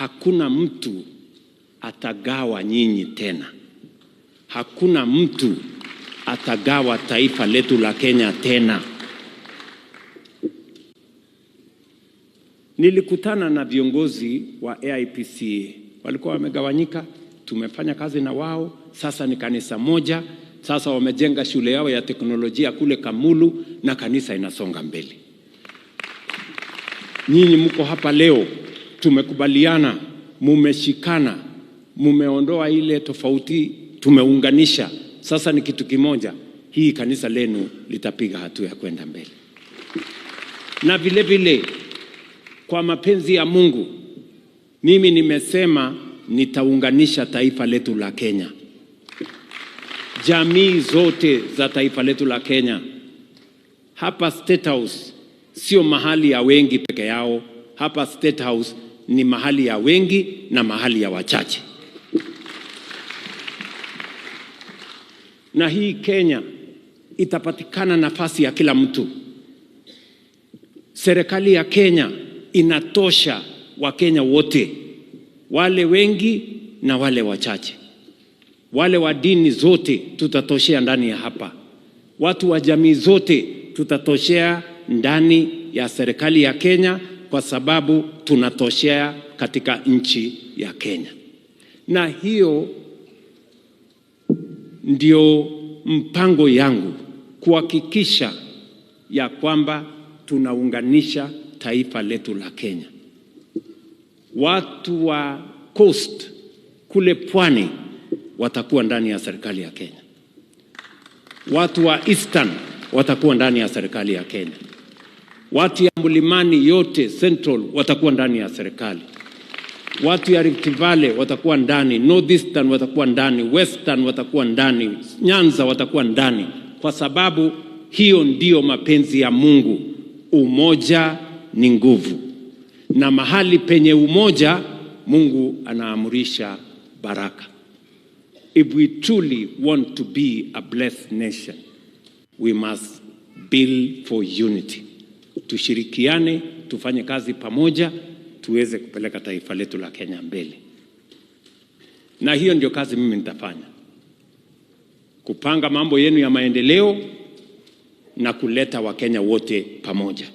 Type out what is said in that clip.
hakuna mtu atagawa nyinyi tena. Hakuna mtu atagawa taifa letu la Kenya tena. Nilikutana na viongozi wa AIPC, walikuwa wamegawanyika, tumefanya kazi na wao, sasa ni kanisa moja, sasa wamejenga shule yao ya teknolojia kule Kamulu na kanisa inasonga mbele. Nyinyi mko hapa leo, tumekubaliana, mumeshikana, mumeondoa ile tofauti, tumeunganisha, sasa ni kitu kimoja. Hii kanisa lenu litapiga hatua ya kwenda mbele. Na vile vile kwa mapenzi ya Mungu, mimi nimesema nitaunganisha taifa letu la Kenya. Jamii zote za taifa letu la Kenya. Hapa State House sio mahali ya wengi peke yao. Hapa State House ni mahali ya wengi na mahali ya wachache. Na hii Kenya itapatikana nafasi ya kila mtu. Serikali ya Kenya inatosha Wakenya wote, wale wengi na wale wachache. Wale wa dini zote tutatoshea ndani ya hapa. Watu wa jamii zote tutatoshea ndani ya serikali ya Kenya, kwa sababu tunatoshea katika nchi ya Kenya. Na hiyo ndio mpango yangu, kuhakikisha ya kwamba tunaunganisha taifa letu la Kenya. Watu wa Coast kule pwani watakuwa ndani ya serikali ya Kenya. Watu wa Eastern watakuwa ndani ya serikali ya Kenya. Watu ya Mlimani yote Central watakuwa ndani ya serikali. Watu ya Rift Valley watakuwa ndani, Northeastern watakuwa ndani, Western watakuwa ndani, Nyanza watakuwa ndani, kwa sababu hiyo ndio mapenzi ya Mungu. Umoja ni nguvu, na mahali penye umoja Mungu anaamurisha baraka. If we truly want to be a blessed nation, we must build for unity. Tushirikiane, tufanye kazi pamoja, tuweze kupeleka taifa letu la Kenya mbele. Na hiyo ndio kazi mimi nitafanya. Kupanga mambo yenu ya maendeleo na kuleta Wakenya wote pamoja.